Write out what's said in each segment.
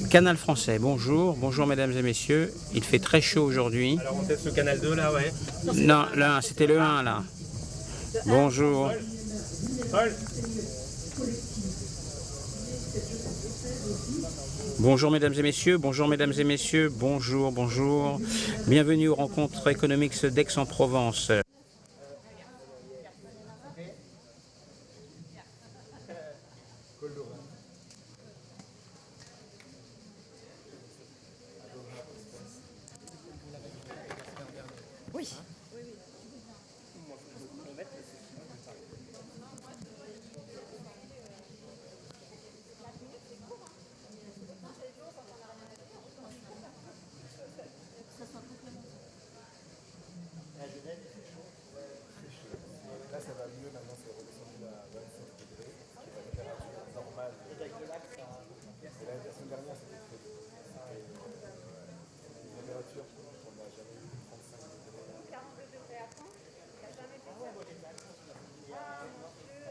Canal français, bonjour, bonjour mesdames et messieurs, il fait très chaud aujourd'hui. Alors on teste le canal 2 là, ouais. Non, là, c'était le 1 là. Bonjour. Bonjour mesdames et messieurs, bonjour mesdames et messieurs, bonjour, bonjour. Bienvenue aux rencontres économiques d'Aix-en-Provence. Oui. Là, ça va mieux, maintenant c'est redescendu à 27 degrés, ce qui est la température normale. Et la semaine dernière, c'était très chaud. C'était une température qu'on n'a jamais eu, 35 degrés. 42 degrés à Caen, on n'a jamais fait ça. Ah mon Dieu,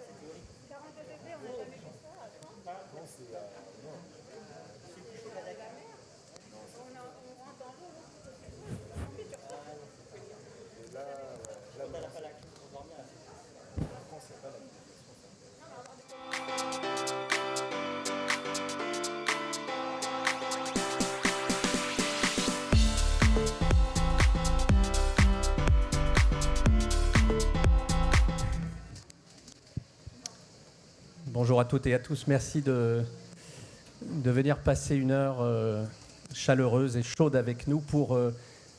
42 degrés, on n'a jamais fait ça à Caen. Non, c'est à nord. C'est plus chaud que la mer. On rentre dans l'eau, ensuite tu ressors. Et là, on n'a pas la clim pour dormir. En France, il n'y a pas la clim. Bonjour à toutes et à tous, merci de venir passer une heure chaleureuse et chaude avec nous pour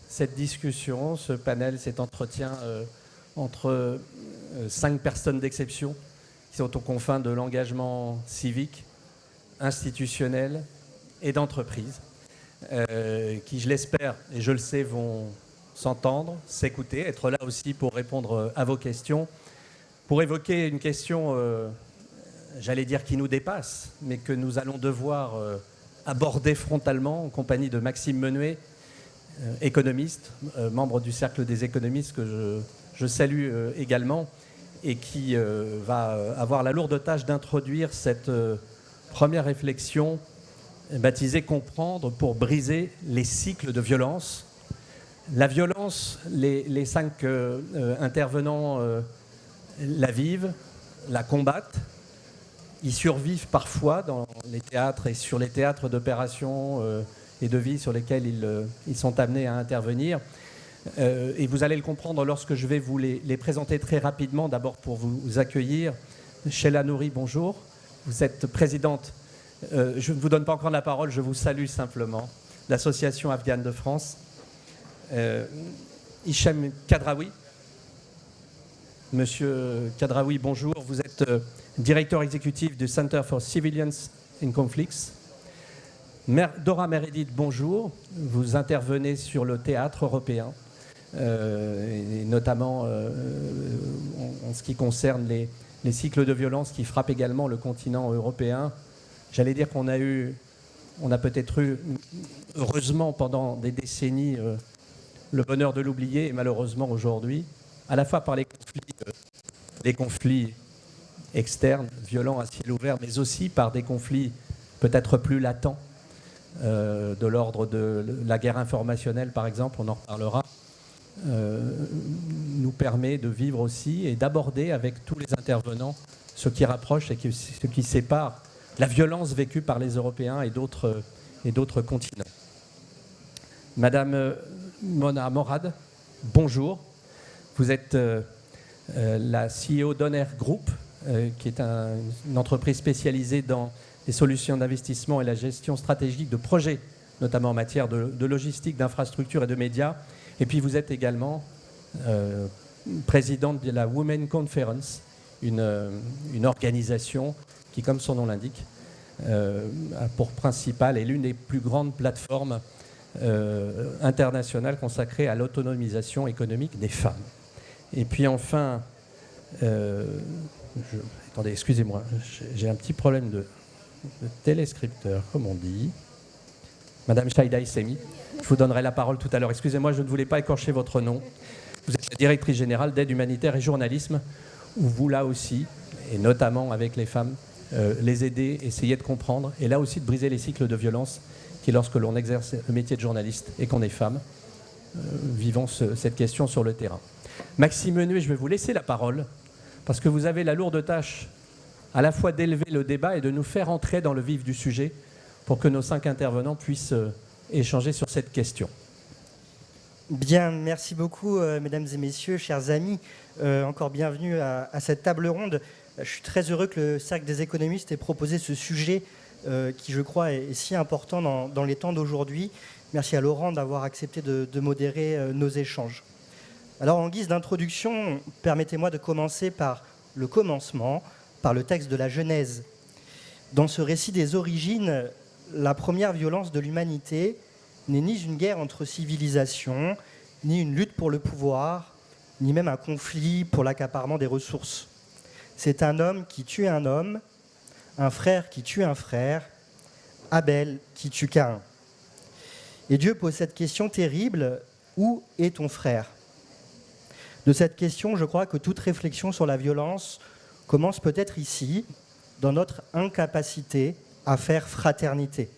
cette discussion, ce panel, cet entretien entre 5 personnes d'exception qui sont aux confins de l'engagement civique, institutionnel et d'entreprise, qui, je l'espère et je le sais, vont s'entendre, s'écouter, être là aussi pour répondre à vos questions, pour évoquer une question j'allais dire qui nous dépasse, mais que nous allons devoir aborder frontalement en compagnie de Maxime Menuet, économiste, membre du Cercle des économistes que je salue également, et qui va avoir la lourde tâche d'introduire cette première réflexion baptisée « Comprendre pour briser les cycles de violence ». La violence, les 5 intervenants la vivent, la combattent. Ils survivent parfois dans les théâtres et sur les théâtres d'opérations et de vie sur lesquels ils sont amenés à intervenir. Et vous allez le comprendre lorsque je vais vous les présenter très rapidement. D'abord pour vous accueillir. Sheila Nouri, bonjour. Vous êtes présidente, je ne vous donne pas encore la parole, je vous salue simplement, l'Association afghane de France. Hichem Kadraoui. Monsieur Kadraoui, bonjour. Vous êtes directeur exécutif du Center for Civilians in Conflicts. Dora Meredith, bonjour. Vous intervenez sur le théâtre européen, et notamment en ce qui concerne les cycles de violence qui frappent également le continent européen. J'allais dire qu'on a peut-être eu, heureusement pendant des décennies, le bonheur de l'oublier, et malheureusement aujourd'hui, à la fois par les conflits externes, violents à ciel ouvert, mais aussi par des conflits peut-être plus latents, de l'ordre de la guerre informationnelle, par exemple, on en reparlera, nous permet de vivre aussi et d'aborder avec tous les intervenants ce qui rapproche et ce qui sépare la violence vécue par les Européens et d'autres continents. Madame Mona Morad, bonjour. Vous êtes la CEO d'Honor Group, qui est une entreprise spécialisée dans les solutions d'investissement et la gestion stratégique de projets, notamment en matière de logistique, d'infrastructure et de médias. Et puis vous êtes également présidente de la Women Conference, une organisation qui, comme son nom l'indique, a pour principale et l'une des plus grandes plateformes internationales consacrées à l'autonomisation économique des femmes. Et puis enfin, attendez, excusez-moi, j'ai un petit problème de téléscripteur, comme on dit. Madame Shaida Issemi, je vous donnerai la parole tout à l'heure. Excusez-moi, je ne voulais pas écorcher votre nom. Vous êtes la directrice générale d'aide humanitaire et journalisme où vous, là aussi, et notamment avec les femmes, les aider, essayer de comprendre, et là aussi de briser les cycles de violence qui, lorsque l'on exerce le métier de journaliste et qu'on est femme, vivons cette question sur le terrain. Maxime Menuet, je vais vous laisser la parole, parce que vous avez la lourde tâche à la fois d'élever le débat et de nous faire entrer dans le vif du sujet pour que nos 5 intervenants puissent échanger sur cette question. Bien, merci beaucoup, mesdames et messieurs, chers amis. Encore bienvenue à cette table ronde. Je suis très heureux que le Cercle des économistes ait proposé ce sujet qui, je crois, est si important dans les temps d'aujourd'hui. Merci à Laurent d'avoir accepté de modérer nos échanges. Alors, en guise d'introduction, permettez-moi de commencer par le commencement, par le texte de la Genèse. Dans ce récit des origines, la première violence de l'humanité n'est ni une guerre entre civilisations, ni une lutte pour le pouvoir, ni même un conflit pour l'accaparement des ressources. C'est un homme qui tue un homme, un frère qui tue un frère, Abel qui tue Caïn. Et Dieu pose cette question terrible, où est ton frère ? De cette question, je crois que toute réflexion sur la violence commence peut-être ici, dans notre incapacité à faire fraternité.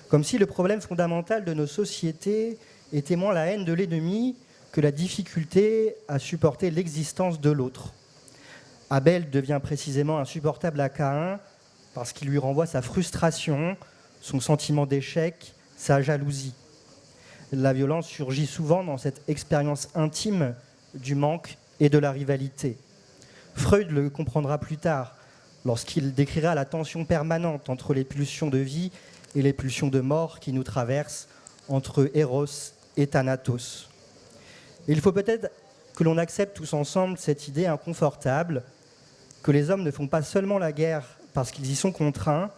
Comme si le problème fondamental de nos sociétés était moins la haine de l'ennemi que la difficulté à supporter l'existence de l'autre. Abel devient précisément insupportable à Caïn parce qu'il lui renvoie sa frustration, son sentiment d'échec, sa jalousie. La violence surgit souvent dans cette expérience intime du manque et de la rivalité. Freud le comprendra plus tard lorsqu'il décrira la tension permanente entre les pulsions de vie et les pulsions de mort qui nous traversent entre Eros et Thanatos. Et il faut peut-être que l'on accepte tous ensemble cette idée inconfortable que les hommes ne font pas seulement la guerre parce qu'ils y sont contraints,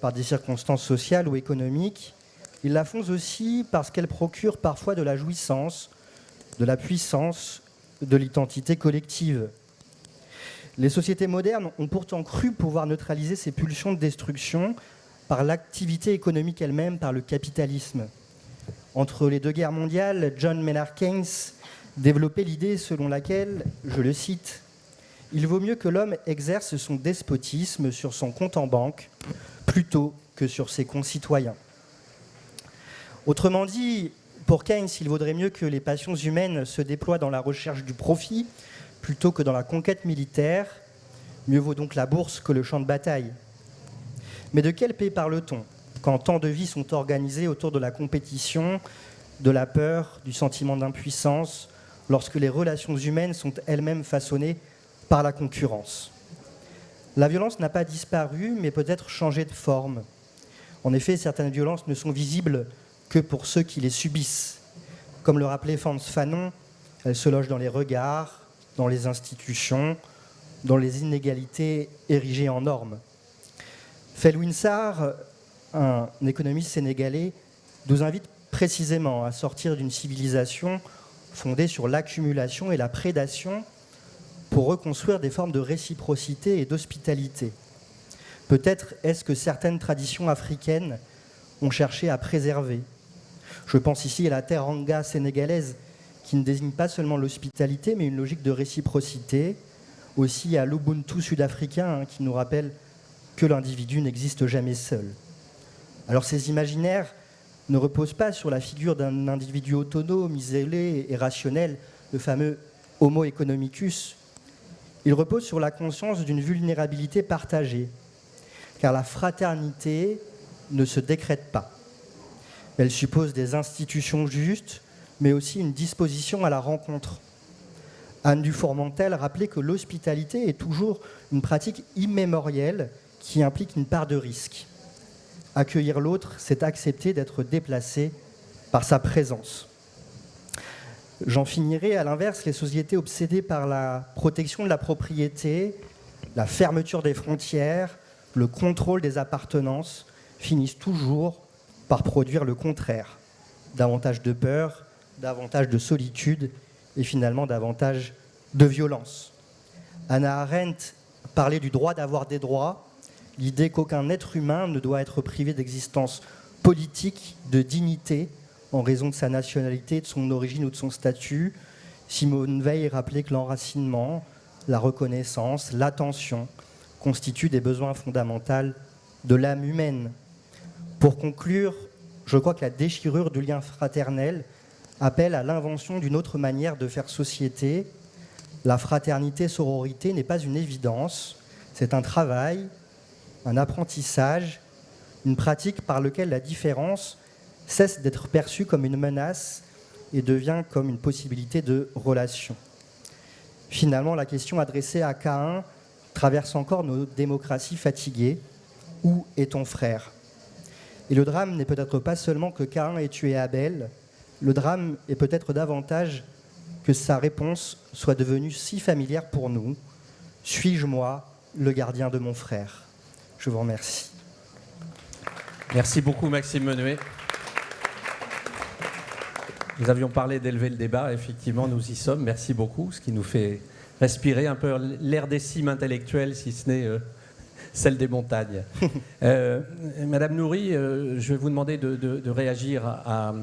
par des circonstances sociales ou économiques, ils la font aussi parce qu'elle procure parfois de la jouissance, de la puissance, de l'identité collective. Les sociétés modernes ont pourtant cru pouvoir neutraliser ces pulsions de destruction par l'activité économique elle-même, par le capitalisme. Entre les 2 guerres mondiales, John Maynard Keynes développait l'idée selon laquelle, je le cite, « Il vaut mieux que l'homme exerce son despotisme sur son compte en banque plutôt que sur ses concitoyens. » Autrement dit, pour Keynes, il vaudrait mieux que les passions humaines se déploient dans la recherche du profit plutôt que dans la conquête militaire. Mieux vaut donc la bourse que le champ de bataille. Mais de quelle paix parle-t-on quand tant de vies sont organisées autour de la compétition, de la peur, du sentiment d'impuissance, lorsque les relations humaines sont elles-mêmes façonnées par la concurrence ? La violence n'a pas disparu, mais peut-être changé de forme. En effet, certaines violences ne sont visibles que pour ceux qui les subissent. Comme le rappelait Frantz Fanon, elles se logent dans les regards, dans les institutions, dans les inégalités érigées en normes. Felwine Sarr, un économiste sénégalais, nous invite précisément à sortir d'une civilisation fondée sur l'accumulation et la prédation pour reconstruire des formes de réciprocité et d'hospitalité. Peut-être est-ce que certaines traditions africaines ont cherché à préserver. Je pense ici à la teranga sénégalaise, qui ne désigne pas seulement l'hospitalité, mais une logique de réciprocité. Aussi à l'Ubuntu sud-africain, qui nous rappelle que l'individu n'existe jamais seul. Alors ces imaginaires ne reposent pas sur la figure d'un individu autonome, isolé et rationnel, le fameux Homo economicus. Ils reposent sur la conscience d'une vulnérabilité partagée, car la fraternité ne se décrète pas. Elle suppose des institutions justes, mais aussi une disposition à la rencontre. Anne Dufourmentel rappelait que l'hospitalité est toujours une pratique immémorielle qui implique une part de risque. Accueillir l'autre, c'est accepter d'être déplacé par sa présence. J'en finirai, à l'inverse, les sociétés obsédées par la protection de la propriété, la fermeture des frontières, le contrôle des appartenances, finissent toujours par produire le contraire. Davantage de peur, davantage de solitude et finalement davantage de violence. Hannah Arendt parlait du droit d'avoir des droits, l'idée qu'aucun être humain ne doit être privé d'existence politique, de dignité, en raison de sa nationalité, de son origine ou de son statut. Simone Veil rappelait que l'enracinement, la reconnaissance, l'attention constituent des besoins fondamentaux de l'âme humaine. Pour conclure, je crois que la déchirure du lien fraternel appelle à l'invention d'une autre manière de faire société. La fraternité-sororité n'est pas une évidence, c'est un travail, un apprentissage, une pratique par laquelle la différence cesse d'être perçue comme une menace et devient comme une possibilité de relation. Finalement, la question adressée à Caïn traverse encore nos démocraties fatiguées. Où est ton frère ? Et le drame n'est peut-être pas seulement que Caïn ait tué Abel, le drame est peut-être davantage que sa réponse soit devenue si familière pour nous. Suis-je moi, le gardien de mon frère ? Je vous remercie. Merci beaucoup Maxime Menuet. Nous avions parlé d'élever le débat, effectivement nous y sommes, merci beaucoup, ce qui nous fait respirer un peu l'air des cimes intellectuelles, si ce n'est celle des montagnes. Madame Nourry, je vais vous demander de réagir à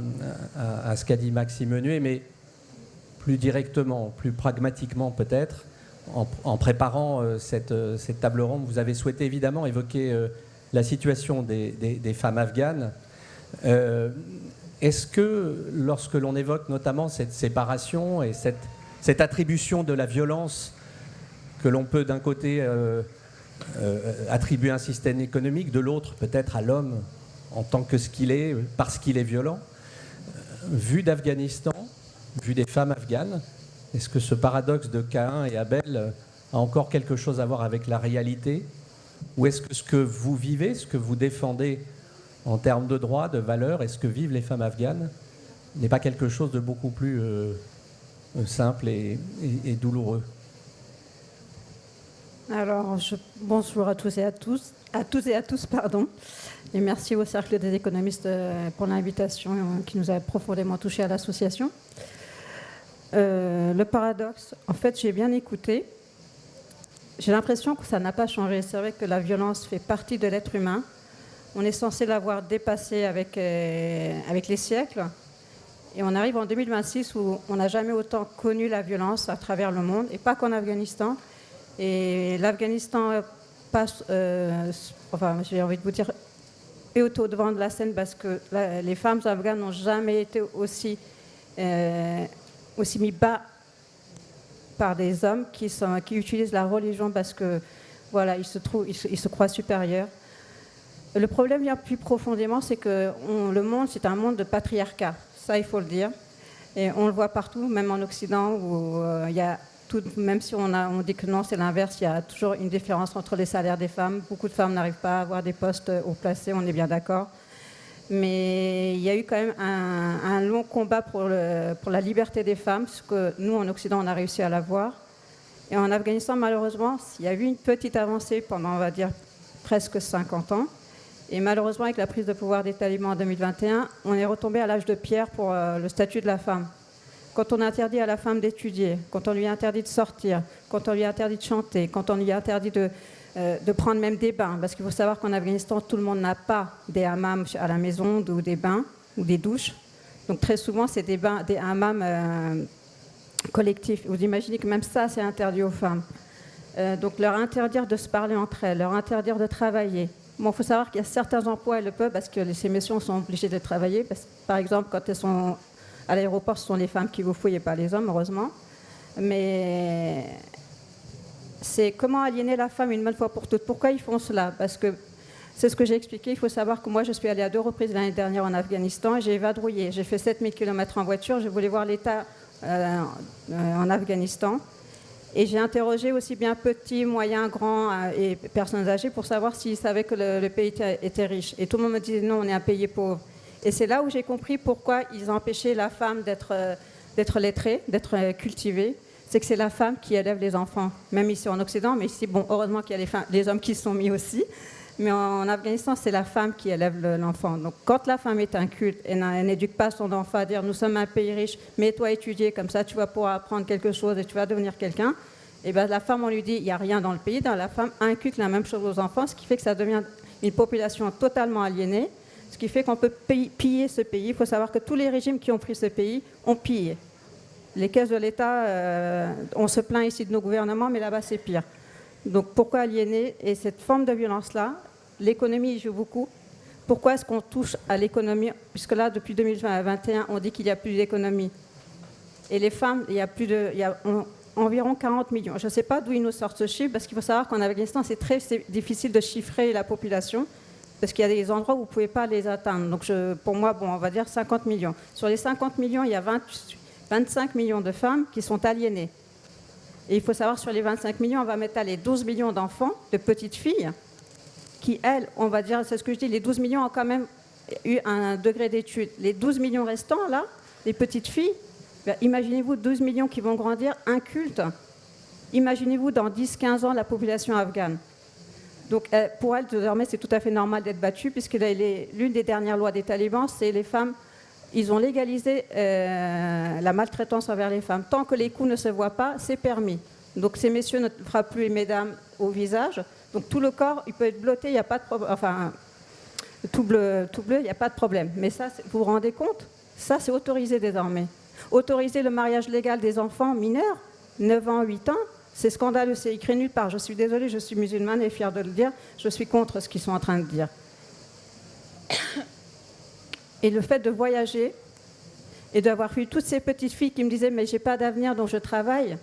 ce qu'a dit Maxime Menuet, mais plus directement, plus pragmatiquement peut-être, en préparant cette table ronde, vous avez souhaité évidemment évoquer la situation des femmes afghanes. Est-ce que lorsque l'on évoque notamment cette séparation et cette attribution de la violence que l'on peut d'un côté attribuer à un système économique, de l'autre peut-être à l'homme en tant que ce qu'il est, parce qu'il est violent, vu d'Afghanistan, vu des femmes afghanes, est-ce que ce paradoxe de Caïn et Abel a encore quelque chose à voir avec la réalité ? Ou est-ce que ce que vous vivez, ce que vous défendez en termes de droits, de valeurs, et ce que vivent les femmes afghanes n'est pas quelque chose de beaucoup plus simple et douloureux ? Alors, bonjour à tous et à tous, pardon. Et merci au Cercle des économistes pour l'invitation qui nous a profondément touchés à l'association. Le paradoxe, en fait, j'ai bien écouté. J'ai l'impression que ça n'a pas changé. C'est vrai que la violence fait partie de l'être humain. On est censé l'avoir dépassée avec les siècles. Et on arrive en 2026 où on n'a jamais autant connu la violence à travers le monde, et pas qu'en Afghanistan. Et l'Afghanistan passe, j'ai envie de vous dire, est au devant de la scène parce que les femmes afghanes n'ont jamais été aussi mis bas par des hommes qui utilisent la religion parce que voilà, ils se croient supérieurs. Le problème vient plus profondément, c'est que le monde, c'est un monde de patriarcat. Ça, il faut le dire. Et on le voit partout, même en Occident, où il y a tout, même si on dit que non, c'est l'inverse, il y a toujours une différence entre les salaires des femmes. Beaucoup de femmes n'arrivent pas à avoir des postes haut placés, on est bien d'accord. Mais il y a eu quand même un long combat pour la liberté des femmes, ce que nous, en Occident, on a réussi à l'avoir. Et en Afghanistan, malheureusement, il y a eu une petite avancée pendant, on va dire, presque 50 ans. Et malheureusement, avec la prise de pouvoir des talibans en 2021, on est retombé à l'âge de pierre pour le statut de la femme. Quand on interdit à la femme d'étudier, quand on lui interdit de sortir, quand on lui interdit de chanter, quand on lui interdit de prendre même des bains, parce qu'il faut savoir qu'en Afghanistan, tout le monde n'a pas des hammams à la maison, ou des bains, ou des douches. Donc très souvent, c'est des hammams collectifs. Vous imaginez que même ça, c'est interdit aux femmes. Donc leur interdire de se parler entre elles, leur interdire de travailler. Bon, il faut savoir qu'il y a certains emplois, elles le peuvent, parce que ces messieurs sont obligés de travailler. Par exemple, quand elles sont à l'aéroport, ce sont les femmes qui vous fouillent et pas les hommes, heureusement. Mais c'est comment aliéner la femme une bonne fois pour toutes. Pourquoi ils font cela ? Parce que c'est ce que j'ai expliqué. Il faut savoir que moi, je suis allée à 2 reprises l'année dernière en Afghanistan et j'ai vadrouillé. J'ai fait 7000 km en voiture. Je voulais voir l'État en Afghanistan. Et j'ai interrogé aussi bien petits, moyens, grands et personnes âgées pour savoir s'ils savaient que le pays était riche. Et tout le monde me disait non, on est un pays pauvre. Et c'est là où j'ai compris pourquoi ils empêchaient la femme d'être lettrée, d'être cultivée. C'est que c'est la femme qui élève les enfants, même ici en Occident, mais ici, bon, heureusement qu'il y a les hommes qui se sont mis aussi. Mais en Afghanistan, c'est la femme qui élève l'enfant. Donc quand la femme est inculte et n'éduque pas son enfant à dire « nous sommes un pays riche, mets-toi étudier, comme ça tu vas pouvoir apprendre quelque chose et tu vas devenir quelqu'un », et bien la femme, on lui dit « il n'y a rien dans le pays », la femme inculque la même chose aux enfants, ce qui fait que ça devient une population totalement aliénée, ce qui fait qu'on peut piller ce pays. Il faut savoir que tous les régimes qui ont pris ce pays ont pillé. Les caisses de l'État, on se plaint ici de nos gouvernements, mais là-bas, c'est pire. Donc, pourquoi aliéner? Et cette forme de violence-là, l'économie y joue beaucoup. Pourquoi est-ce qu'on touche à l'économie? Puisque là, depuis 2021, on dit qu'il n'y a plus d'économie. Et les femmes, il y a environ 40 millions. Je ne sais pas d'où ils nous sortent ce chiffre, parce qu'il faut savoir qu'en Afghanistan, c'est très difficile de chiffrer la population, parce qu'il y a des endroits où vous ne pouvez pas les atteindre. Donc, pour moi, on va dire 50 millions. Sur les 50 millions, il y a 25 millions de femmes qui sont aliénées. Et il faut savoir, sur les 25 millions, on va mettre les 12 millions d'enfants, de petites filles, qui, elles, on va dire, c'est ce que je dis, les 12 millions ont quand même eu un degré d'étude. Les 12 millions restants, là, les petites filles, imaginez-vous 12 millions qui vont grandir incultes. Imaginez-vous dans 10-15 ans la population afghane. Donc pour elles, désormais, c'est tout à fait normal d'être battues, puisque l'une des dernières lois des talibans, c'est les femmes, ils ont légalisé la maltraitance envers les femmes. Tant que les coups ne se voient pas, c'est permis. Donc ces messieurs ne frappent plus les mesdames au visage. Donc tout le corps, il peut être blotté, il n'y a pas de problème. Enfin, tout bleu, il n'y a pas de problème. Mais ça, vous vous rendez compte? Ça, c'est autorisé désormais. Autoriser le mariage légal des enfants mineurs, 9 ans, 8 ans, c'est scandaleux, c'est écrit nulle part. Je suis désolée, je suis musulmane et fière de le dire. Je suis contre ce qu'ils sont en train de dire. Et le fait de voyager et d'avoir vu toutes ces petites filles qui me disaient « mais j'ai pas d'avenir, donc je travaille ».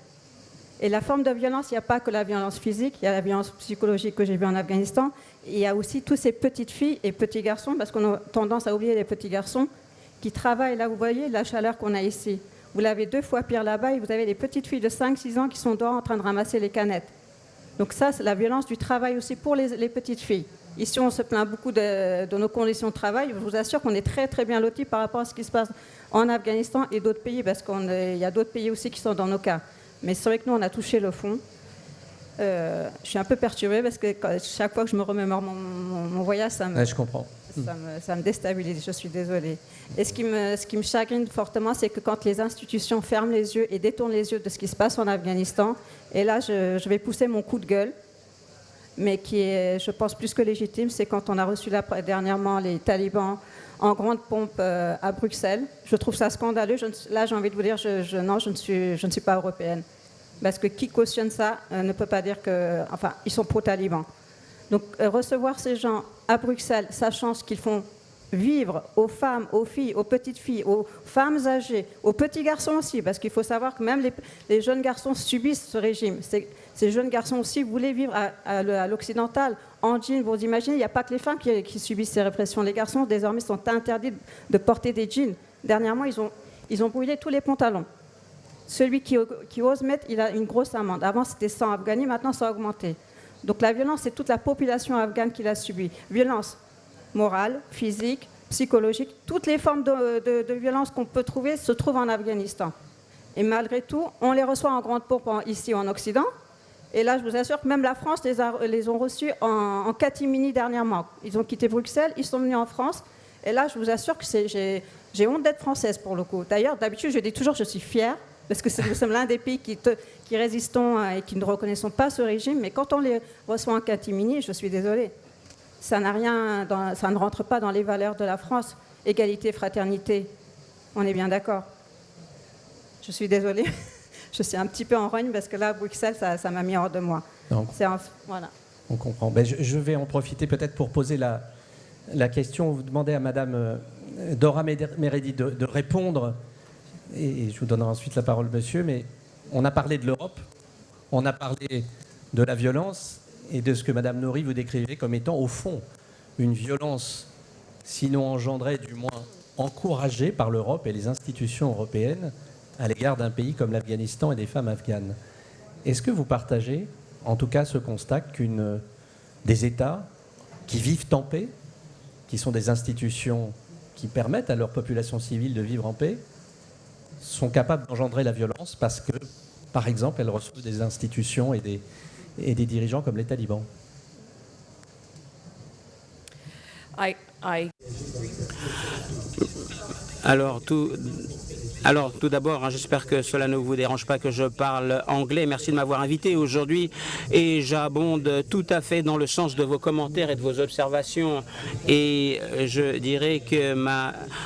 Et la forme de violence, il n'y a pas que la violence physique, il y a la violence psychologique que j'ai vue en Afghanistan. Et il y a aussi toutes ces petites filles et petits garçons, parce qu'on a tendance à oublier les petits garçons, qui travaillent. Là, vous voyez la chaleur qu'on a ici. Vous l'avez 2 fois pire là-bas et vous avez les petites filles de 5-6 ans qui sont dehors en train de ramasser les canettes. Donc ça, c'est la violence du travail aussi pour les petites filles. Ici, on se plaint beaucoup de nos conditions de travail. Je vous assure qu'on est très, très bien lotis par rapport à ce qui se passe en Afghanistan et d'autres pays, parce qu'il y a d'autres pays aussi qui sont dans nos cas. Mais c'est vrai que nous, on a touché le fond. Je suis un peu perturbée parce que chaque fois que je me remémore mon voyage, je comprends. Ça me déstabilise, je suis désolée. Et ce qui me chagrine fortement, c'est que quand les institutions ferment les yeux et détournent les yeux de ce qui se passe en Afghanistan, et là, je vais pousser mon coup de gueule, mais qui est, je pense, plus que légitime, c'est quand on a reçu dernièrement les talibans en grande pompe à Bruxelles. Je trouve ça scandaleux. Là, j'ai envie de vous dire, non, je ne suis pas européenne. Parce que qui cautionne ça ne peut pas dire que... Enfin, ils sont pro-talibans. Donc, recevoir ces gens à Bruxelles, sachant ce qu'ils font vivre aux femmes, aux filles, aux petites filles, aux femmes âgées, aux petits garçons aussi, parce qu'il faut savoir que même les jeunes garçons subissent ce régime. Ces jeunes garçons aussi voulaient vivre à l'occidental, en jean. Vous imaginez, il n'y a pas que les femmes qui subissent ces répressions. Les garçons, désormais, sont interdits de porter des jeans. Dernièrement, ils ont brûlé tous les pantalons. Celui qui ose mettre, il a une grosse amende. Avant, c'était 100 Afghani, maintenant, ça a augmenté. Donc la violence, c'est toute la population afghane qui l'a subie. Violence morale, physique, psychologique. Toutes les formes de violence qu'on peut trouver se trouvent en Afghanistan. Et malgré tout, on les reçoit en grande pompe ici en Occident. Et là, je vous assure que même la France les ont reçus en catimini dernièrement. Ils ont quitté Bruxelles, ils sont venus en France. Et là, je vous assure que j'ai honte d'être française pour le coup. D'ailleurs, d'habitude, je dis toujours que je suis fière, parce que nous sommes l'un des pays qui résistons et qui ne reconnaissons pas ce régime. Mais quand on les reçoit en catimini, je suis désolée. Ça ne rentre pas dans les valeurs de la France. Égalité, fraternité. On est bien d'accord. Je suis désolée. Je suis un petit peu en rogne parce que là, à Bruxelles, ça m'a mis hors de moi. Voilà. On comprend. Ben, je vais en profiter peut-être pour poser la question. Vous demandez à Madame Dora Meredi de répondre. Et je vous donnerai ensuite la parole, monsieur. Mais on a parlé de l'Europe. On a parlé de la violence et de ce que Madame Nouri vous décrivait comme étant, au fond, une violence, sinon engendrée, du moins encouragée par l'Europe et les institutions européennes à l'égard d'un pays comme l'Afghanistan et des femmes afghanes. Est-ce que vous partagez, en tout cas, ce constat des États qui vivent en paix, qui sont des institutions qui permettent à leur population civile de vivre en paix, sont capables d'engendrer la violence parce que, par exemple, elles reçoivent des institutions et des dirigeants comme les talibans? Alors, Alors, tout d'abord, j'espère que cela ne vous dérange pas que je parle anglais. Merci de m'avoir invité aujourd'hui et j'abonde tout à fait dans le sens de vos commentaires et de vos observations. Et je dirais que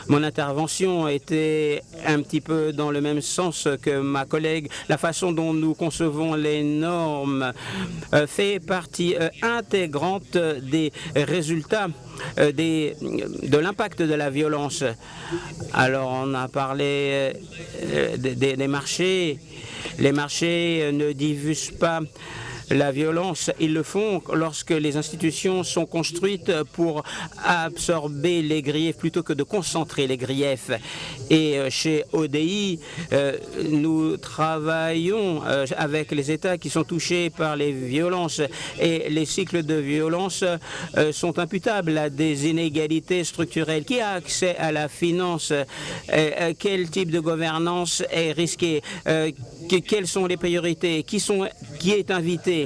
mon intervention était un petit peu dans le même sens que ma collègue. La façon dont nous concevons les normes fait partie intégrante des résultats de l'impact de la violence. Alors, on a parlé des marchés. Les marchés ne diffusent pas la violence. Ils le font lorsque les institutions sont construites pour absorber les griefs plutôt que de concentrer les griefs. Et chez ODI, nous travaillons avec les États qui sont touchés par les violences. Et les cycles de violence sont imputables à des inégalités structurelles. Qui a accès à la finance? Quel type de gouvernance est risqué? Quelles sont les priorités? Qui est invité?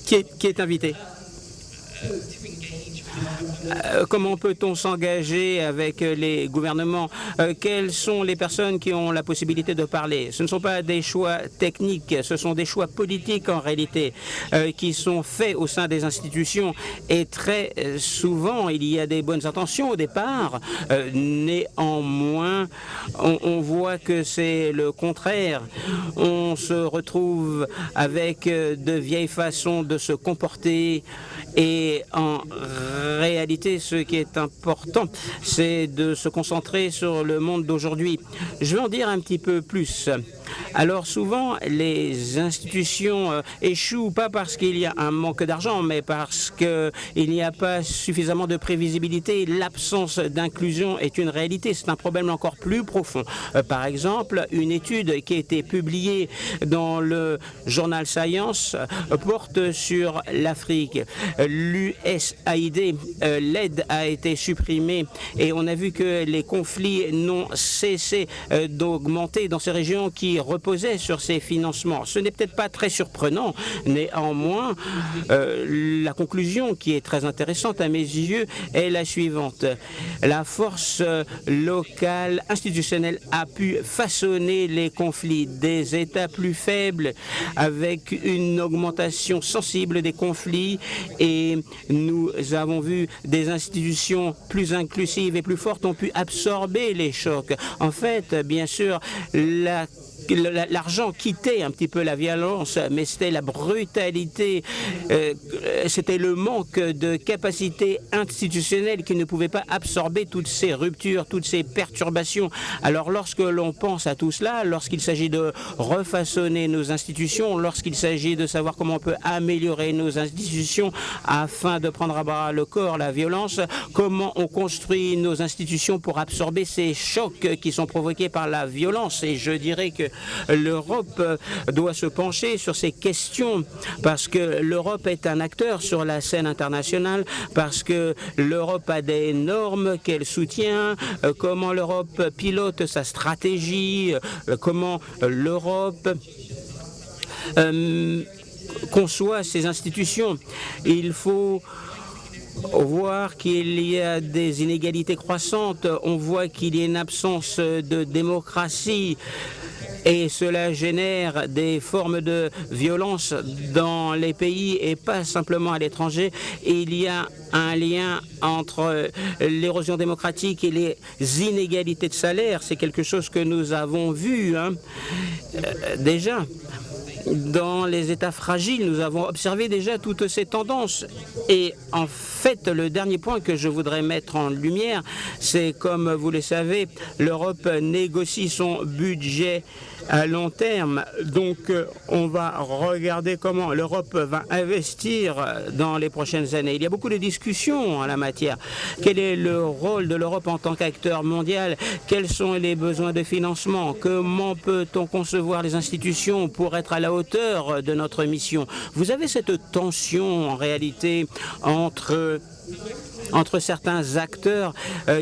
Qui est invité? Comment peut-on s'engager avec les gouvernements? Quelles sont les personnes qui ont la possibilité de parler? Ce ne sont pas des choix techniques, ce sont des choix politiques en réalité qui sont faits au sein des institutions. Et très souvent, il y a des bonnes intentions au départ. Néanmoins, on voit que c'est le contraire. On se retrouve avec de vieilles façons de se comporter. Et en réalité, ce qui est important, c'est de se concentrer sur le monde d'aujourd'hui. Je vais en dire un petit peu plus. Alors souvent, les institutions échouent pas parce qu'il y a un manque d'argent, mais parce qu'il n'y a pas suffisamment de prévisibilité. L'absence d'inclusion est une réalité. C'est un problème encore plus profond. Par exemple, une étude qui a été publiée dans le journal Science porte sur l'Afrique. L'USAID, l'aide a été supprimée et on a vu que les conflits n'ont cessé d'augmenter dans ces régions qui reposaient sur ces financements. Ce n'est peut-être pas très surprenant, néanmoins, la conclusion qui est très intéressante à mes yeux est la suivante. La force locale, institutionnelle a pu façonner les conflits des États plus faibles avec une augmentation sensible des conflits et nous avons vu des institutions plus inclusives et plus fortes ont pu absorber les chocs. En fait, bien sûr, l'argent quittait un petit peu la violence, mais c'était la brutalité, c'était le manque de capacité institutionnelle qui ne pouvait pas absorber toutes ces ruptures, toutes ces perturbations. Alors lorsque l'on pense à tout cela, lorsqu'il s'agit de refaçonner nos institutions, lorsqu'il s'agit de savoir comment on peut améliorer nos institutions afin de prendre à bras le corps la violence, comment on construit nos institutions pour absorber ces chocs qui sont provoqués par la violence. Et je dirais que l'Europe doit se pencher sur ces questions parce que l'Europe est un acteur sur la scène internationale, parce que l'Europe a des normes qu'elle soutient, comment l'Europe pilote sa stratégie, comment l'Europe conçoit ses institutions. Il faut voir qu'il y a des inégalités croissantes, on voit qu'il y a une absence de démocratie et cela génère des formes de violence dans les pays et pas simplement à l'étranger. Il y a un lien entre l'érosion démocratique et les inégalités de salaire. C'est quelque chose que nous avons vu déjà. Dans les États fragiles, nous avons observé déjà toutes ces tendances. Et en fait, le dernier point que je voudrais mettre en lumière, c'est, comme vous le savez, l'Europe négocie son budget à long terme. Donc, on va regarder comment l'Europe va investir dans les prochaines années. Il y a beaucoup de discussions en la matière. Quel est le rôle de l'Europe en tant qu'acteur mondial? Quels sont les besoins de financement? Comment peut-on concevoir les institutions pour être à la hauteur de notre mission? Vous avez cette tension en réalité entre entre certains acteurs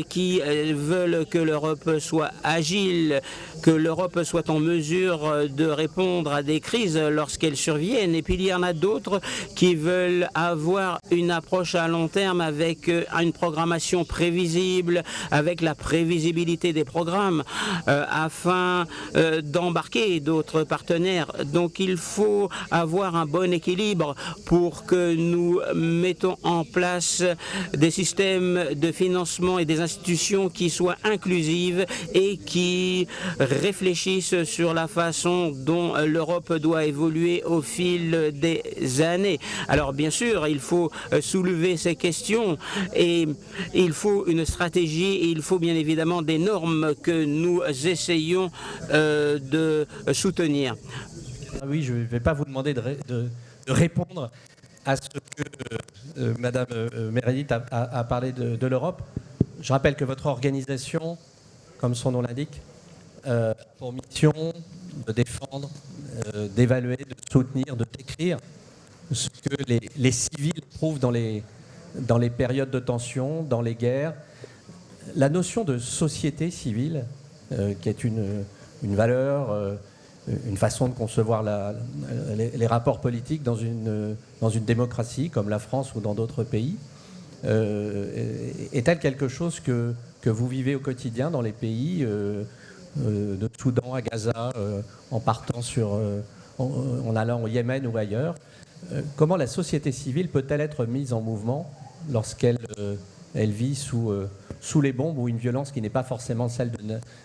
qui veulent que l'Europe soit agile, que l'Europe soit en mesure de répondre à des crises lorsqu'elles surviennent. Et puis il y en a d'autres qui veulent avoir une approche à long terme avec une programmation prévisible, avec la prévisibilité des programmes afin d'embarquer d'autres partenaires. Donc il faut avoir un bon équilibre pour que nous mettons en place des systèmes de financement et des institutions qui soient inclusives et qui réfléchissent sur la façon dont l'Europe doit évoluer au fil des années. Alors bien sûr, il faut soulever ces questions et il faut une stratégie et il faut bien évidemment des normes que nous essayons de soutenir. Ah oui, je ne vais pas vous demander de répondre à ce que Madame Meredith a parlé de l'Europe. Je rappelle que votre organisation, comme son nom l'indique, a pour mission de défendre, d'évaluer, de soutenir, de décrire ce que les civils trouvent dans les périodes de tension, dans les guerres. La notion de société civile, qui est une valeur, une façon de concevoir les rapports politiques dans une démocratie comme la France ou dans d'autres pays, est-elle quelque chose que vous vivez au quotidien dans les pays de Soudan à Gaza, en partant en allant au Yémen ou ailleurs? Comment la société civile peut-elle être mise en mouvement lorsqu'elle vit sous les bombes ou une violence qui n'est pas forcément celle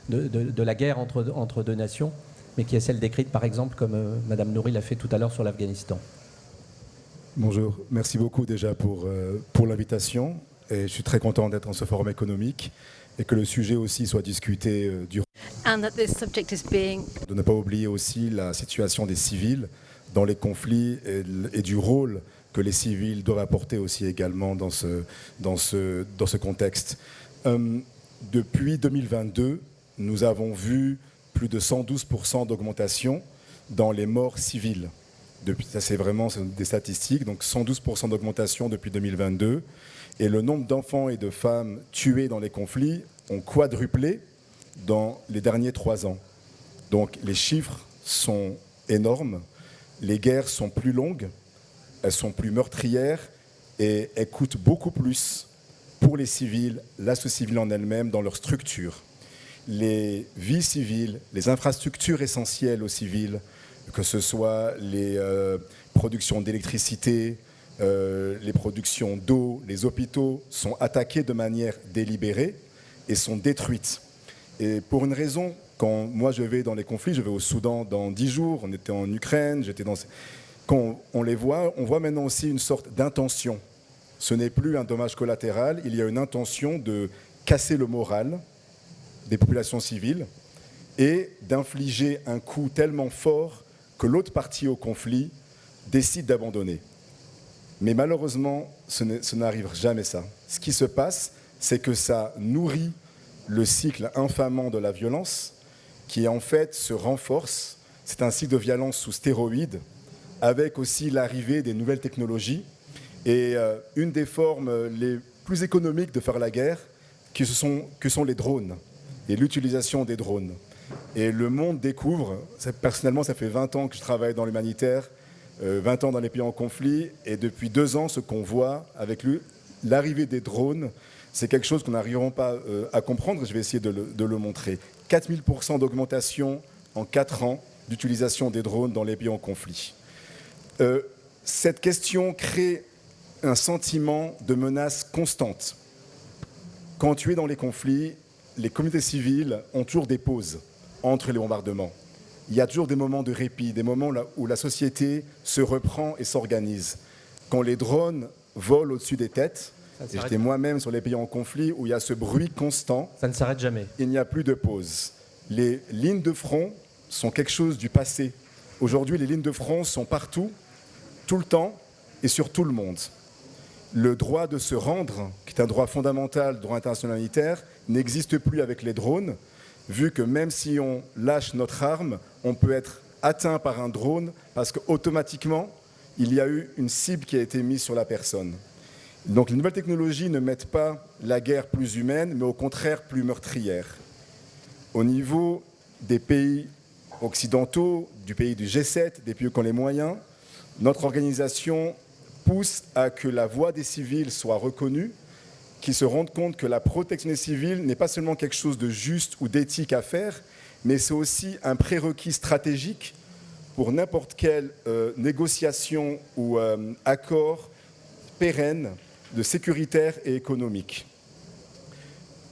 de la guerre entre deux nations, mais qui est celle décrite par exemple comme Madame Nouri l'a fait tout à l'heure sur l'Afghanistan? Bonjour, merci beaucoup déjà pour l'invitation. Et je suis très content d'être dans ce forum économique et que le sujet aussi soit discuté durant. And that this subject is being... De ne pas oublier aussi la situation des civils dans les conflits et du rôle que les civils doivent apporter aussi également dans ce contexte. Depuis 2022, nous avons vu plus de 112% d'augmentation dans les morts civiles. Ça, c'est vraiment des statistiques, donc 112% d'augmentation depuis 2022. Et le nombre d'enfants et de femmes tués dans les conflits ont quadruplé dans les derniers 3 ans. Donc les chiffres sont énormes, les guerres sont plus longues, elles sont plus meurtrières et elles coûtent beaucoup plus pour les civils, la société civile en elle-même, dans leur structure. Les vies civiles, les infrastructures essentielles aux civils, que ce soit les productions d'électricité, les productions d'eau, les hôpitaux, sont attaqués de manière délibérée et sont détruites. Et pour une raison, quand moi je vais dans les conflits, je vais au Soudan dans 10 jours, on était en Ukraine, quand on les voit, on voit maintenant aussi une sorte d'intention. Ce n'est plus un dommage collatéral, il y a une intention de casser le moral des populations civiles et d'infliger un coup tellement fort que l'autre partie au conflit décide d'abandonner. Mais malheureusement, ce n'arrive jamais ça. Ce qui se passe, c'est que ça nourrit le cycle infamant de la violence qui en fait se renforce. C'est un cycle de violence sous stéroïdes avec aussi l'arrivée des nouvelles technologies et une des formes les plus économiques de faire la guerre que sont les drones et l'utilisation des drones. Et le monde découvre, personnellement ça fait 20 ans que je travaille dans l'humanitaire, 20 ans dans les pays en conflit, et depuis 2 ans, ce qu'on voit avec l'arrivée des drones, c'est quelque chose qu'on n'arriveront pas à comprendre, je vais essayer de le montrer. 4000% d'augmentation en 4 ans d'utilisation des drones dans les pays en conflit. Cette question crée un sentiment de menace constante. Quand tu es dans les conflits, les communautés civiles ont toujours des pauses entre les bombardements. Il y a toujours des moments de répit, des moments où la société se reprend et s'organise. Quand les drones volent au-dessus des têtes, et j'étais moi-même sur les pays en conflit où il y a ce bruit constant. Ça ne s'arrête jamais. Il n'y a plus de pause. Les lignes de front sont quelque chose du passé. Aujourd'hui, les lignes de front sont partout, tout le temps et sur tout le monde. Le droit de se rendre, qui est un droit fondamental, droit international humanitaire, n'existe plus avec les drones, vu que même si on lâche notre arme, on peut être atteint par un drone parce qu'automatiquement, il y a eu une cible qui a été mise sur la personne. Donc les nouvelles technologies ne mettent pas la guerre plus humaine, mais au contraire plus meurtrière. Au niveau des pays occidentaux, du pays du G7, des pays qui ont les moyens, notre organisation pousse à que la voix des civils soit reconnue, qu'ils se rendent compte que la protection des civils n'est pas seulement quelque chose de juste ou d'éthique à faire, mais c'est aussi un prérequis stratégique pour n'importe quelle négociation ou accord pérenne de sécuritaire et économique.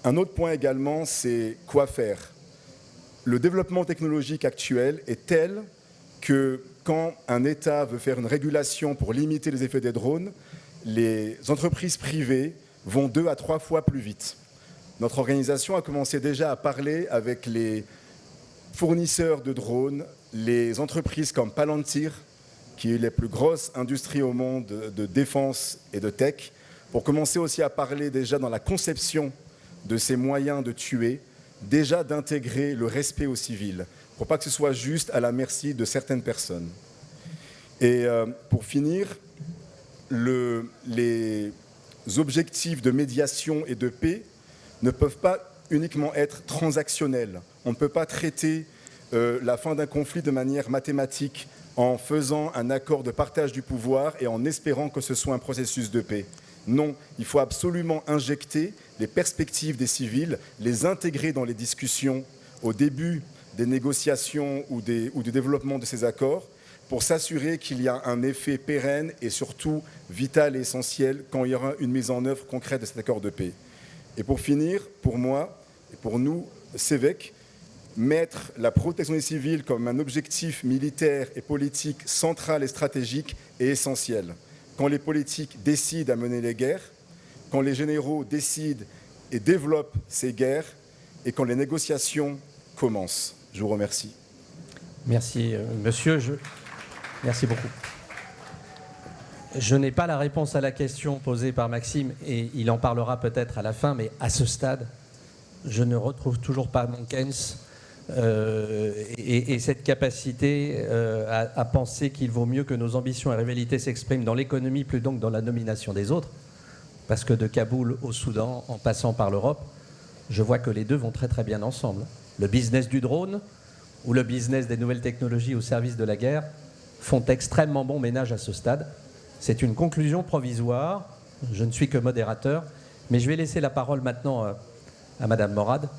Un autre point également, c'est quoi faire. Le développement technologique actuel est tel que quand un État veut faire une régulation pour limiter les effets des drones, les entreprises privées vont 2 à 3 fois plus vite. Notre organisation a commencé déjà à parler avec les fournisseurs de drones, les entreprises comme Palantir, qui est la plus grosse industrie au monde de défense et de tech, pour commencer aussi à parler déjà dans la conception de ces moyens de tuer, déjà d'intégrer le respect aux civils, pour pas que ce soit juste à la merci de certaines personnes. Et pour finir, les objectifs de médiation et de paix ne peuvent pas uniquement être transactionnels. On ne peut pas traiter la fin d'un conflit de manière mathématique en faisant un accord de partage du pouvoir et en espérant que ce soit un processus de paix. Non, il faut absolument injecter les perspectives des civils, les intégrer dans les discussions au début des négociations ou du développement de ces accords pour s'assurer qu'il y a un effet pérenne et surtout vital et essentiel quand il y aura une mise en œuvre concrète de cet accord de paix. Et pour finir, pour moi et pour nous, CEVEC, mettre la protection des civils comme un objectif militaire et politique central et stratégique est essentiel. Quand les politiques décident à mener les guerres, quand les généraux décident et développent ces guerres, et quand les négociations commencent. Je vous remercie. Merci, monsieur. Merci beaucoup. Je n'ai pas la réponse à la question posée par Maxime, et il en parlera peut-être à la fin, mais à ce stade, je ne retrouve toujours pas mon Keynes et cette capacité à penser qu'il vaut mieux que nos ambitions et rivalités s'expriment dans l'économie plutôt que dans la nomination des autres, parce que de Kaboul au Soudan, en passant par l'Europe, je vois que les deux vont très très bien ensemble. Le business du drone ou le business des nouvelles technologies au service de la guerre font extrêmement bon ménage à ce stade. C'est une conclusion provisoire, je ne suis que modérateur, mais je vais laisser la parole maintenant à Madame Morad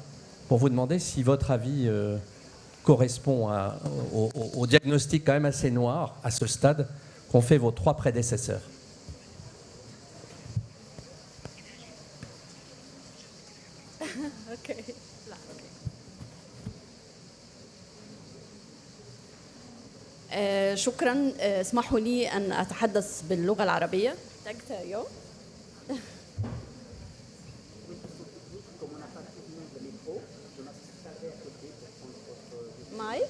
pour vous demander si votre avis correspond au diagnostic quand même assez noir à ce stade qu'ont fait vos 3 prédécesseurs. Okay. شكرا اسمحوا لي أن أتحدث باللغة العربية. مايك؟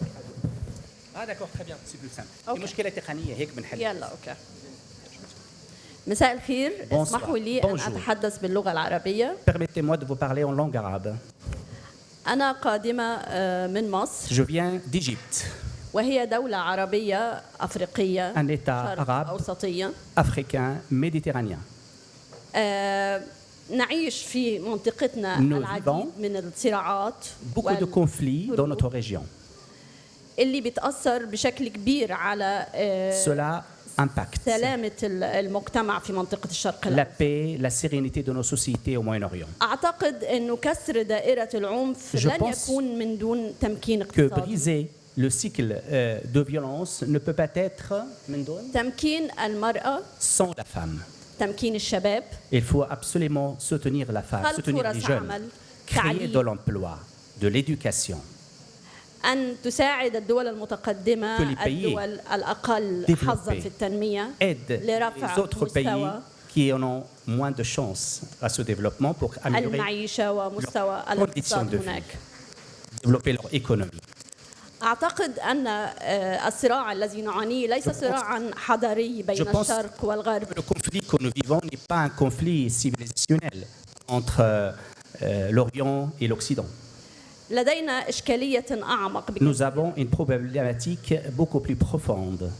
d'accord, très bien, c'est plus simple. في مشكلة تقنية هيك بنحل. يلا أوكي. مساء الخير، اسمحوا لي أن أتحدث باللغة العربية. Permettez-moi de vous parler en langue arabe. أنا قادمة من مصر. Je viens d'Égypte. وهي دولة عربية أفريقية. Un État arabe, أوسطية. africain, méditerranéen. نعيش في منطقتنا العديد من الصراعات. Beaucoup de conflits dans notre région. اللي بتأثر بشكل كبير على Cela impacte سلامة المجتمع في منطقة الشرق la الأوسط. paix, la sérénité de nos sociétés au Moyen-Orient. أعتقد إنه كسر دائرة العنف لن يكون من دون تمكين Que اقتصادي. briser le cycle de violence ne peut pas être تمكين المرأة. sans la femme. تمكين الشباب. Il faut absolument soutenir la femme, soutenir les jeunes, créer de l'emploi, de l'éducation. أن تساعد الدول المتقدمة الدول الأقل حظاً في التنمية لرفع مستوى qui en ont moins de chances à ce développement pour améliorer المعيشة ومستوى الاقتصاد هناك. développer leur économie. أعتقد أن الصراع الذي نعانيه ليس صراعاً حضاري بين الشرق والغرب. Le conflit que nous vivons n'est pas un conflit civilisationnel entre l'Orient et l'Occident. لدينا إشكالية أعمق. Nous avons une problématique beaucoup plus profonde.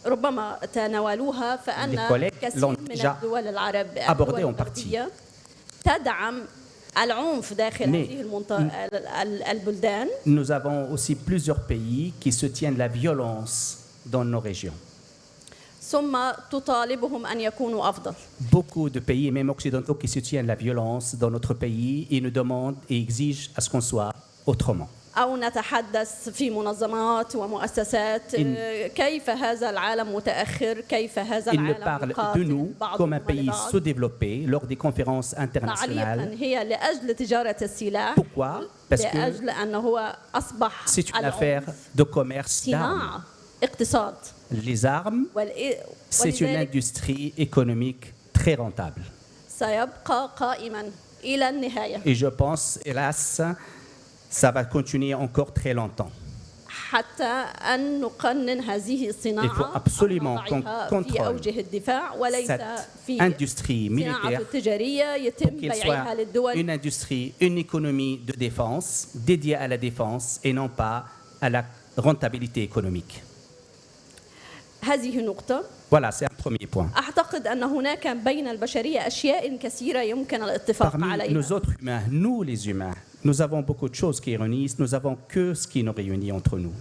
ربما تناولوها فأن كثير من الدول الغربية تدعم العنف داخل هذه البلدان. Nous avons aussi plusieurs pays qui soutiennent la violence dans nos régions. ثم تطالبهم أن يكونوا أفضل. Beaucoup de pays, même occidentaux, qui soutiennent la violence dans notre pays et nous demandent et exigent à ce qu'on soit autrement. أو نتحدث في منظمات ومؤسسات كيف هذا العالم متأخر كيف هذا العالم يقاتل بعضهم comme un pays sous-développé lors des conférences internationales. هي لأجل تجارة السلاح. Pourquoi? Parce que لأجل أنه هو أصبح c'est une affaire de commerce d'armes. اقتصاد. Les armes, c'est une industrie économique très rentable. سيبقى قائما إلى النهاية. Et je pense, hélas, ça va continuer encore très longtemps. حتى أن نقنن هذه الصناعة. Il faut absolument qu'on في أوجه الدفاع وليس في industrie militaire التجارية يتم بيعها للدول. Une industrie, une économie de défense dédiée à la défense et non pas à la rentabilité économique. هذه نقطة. Voilà, c'est un premier point. أعتقد أن هناك بين البشرية أشياء كثيرة يمكن الاتفاق عليها. Parmi nous autres humains, nous les humains, nous avons beaucoup de choses qui réunissent, nous avons que ce qui nous réunit entre nous.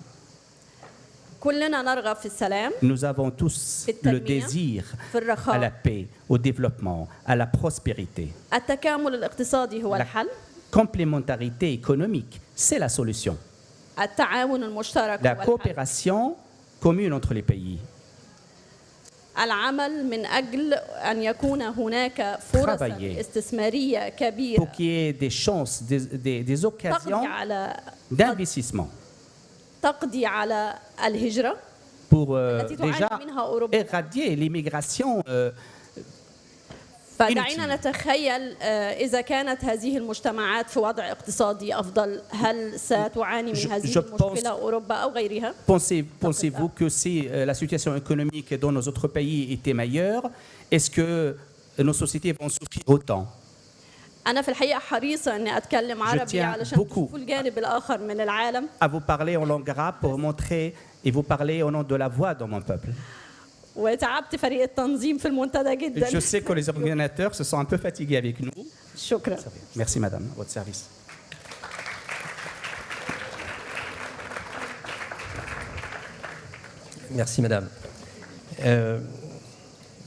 كلنا نرغب في السلام. Nous avons tous le désir à la paix, au développement, à la prospérité. التكامل الاقتصادي هو الحل. Complémentarité économique, c'est la solution. التعاون المشترك La coopération commune entre les pays. العمل من أجل أن يكون هناك فرص استثمارية كبيرة. Pour qu'il y ait des chances, des occasions d'investissement. تقضي على الهجرة. Pour déjà éradier l'immigration. فدعينا نتخيل إذا كانت هذه المجتمعات في وضع اقتصادي أفضل هل ستعاني من هذه المشكلة أوروبا أو غيرها؟ Pensez-vous que si la situation économique dans nos autres pays était meilleure, est-ce que nos sociétés vont souffrir autant? أنا في الحقيقة حريصة إني أتكلم عربي علشان تشوفوا الجانب الآخر من العالم. À vous parler en langue arabe pour montrer et vous parler au nom de la voix de mon peuple. وتعبت فريق التنظيم في المنتدى جدا. Je sais que les organisateurs se sont un peu fatigués avec nous. شكرا. Merci madame, votre service. Merci madame.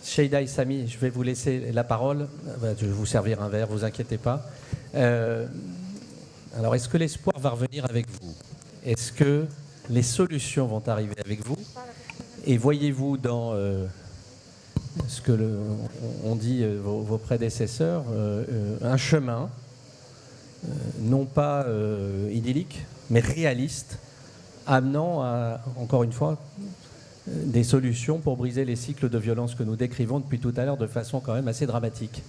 Sheida Issami, je vais vous laisser la parole. Je vais vous servir un verre, vous inquiétez pas. Alors, est-ce que l'espoir va revenir avec vous? Est-ce que les solutions vont arriver avec vous? Et voyez-vous dans ce que on dit vos prédécesseurs un chemin non pas idyllique, mais réaliste, amenant à, encore une fois, des solutions pour briser les cycles de violence que nous décrivons depuis tout à l'heure de façon quand même assez dramatique.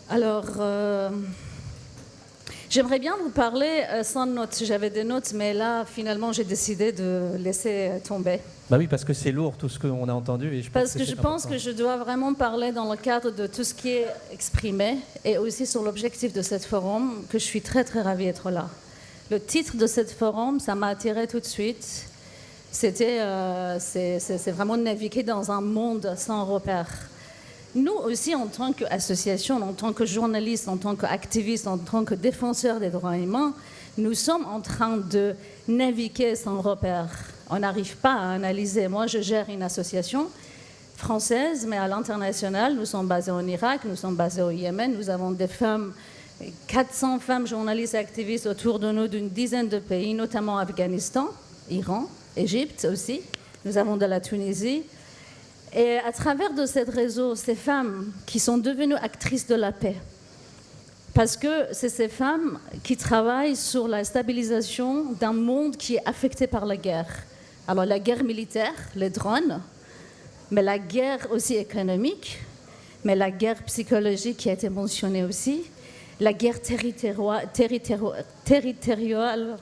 Alors, j'aimerais bien vous parler sans notes. J'avais des notes, mais là, finalement, j'ai décidé de laisser tomber. Bah oui, parce que c'est lourd tout ce qu'on a entendu. Et je pense que je dois vraiment parler dans le cadre de tout ce qui est exprimé et aussi sur l'objectif de cette forum, que je suis très, très ravie d'être là. Le titre de cette forum, ça m'a attiré tout de suite. C'est vraiment naviguer dans un monde sans repères. Nous aussi, en tant qu'association, en tant que journalistes, en tant qu'activistes, en tant que défenseurs des droits humains, nous sommes en train de naviguer sans repères. On n'arrive pas à analyser. Moi, je gère une association française, mais à l'international. Nous sommes basés en Irak, nous sommes basés au Yémen. Nous avons des femmes, 400 femmes journalistes et activistes autour de nous d'une dizaine de pays, notamment Afghanistan, Iran, Égypte aussi. Nous avons de la Tunisie. Et à travers de ce réseau, ces femmes qui sont devenues actrices de la paix, parce que c'est ces femmes qui travaillent sur la stabilisation d'un monde qui est affecté par la guerre. Alors la guerre militaire, les drones, mais la guerre aussi économique, mais la guerre psychologique qui a été mentionnée aussi, la guerre territoriale,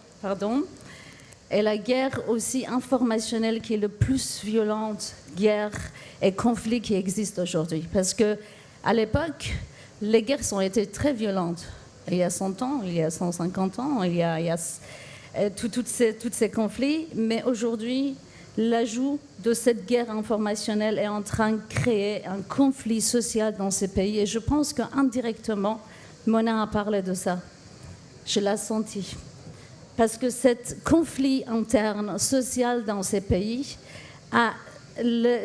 et la guerre aussi informationnelle qui est le plus violente guerre et conflit qui existe aujourd'hui. Parce qu'à l'époque, les guerres ont été très violentes. Il y a 100 ans, il y a 150 ans, il y a tous ces conflits. Mais aujourd'hui, l'ajout de cette guerre informationnelle est en train de créer un conflit social dans ces pays. Et je pense qu'indirectement, Mona a parlé de ça. Je l'ai senti. Parce que ce conflit interne social dans ces pays,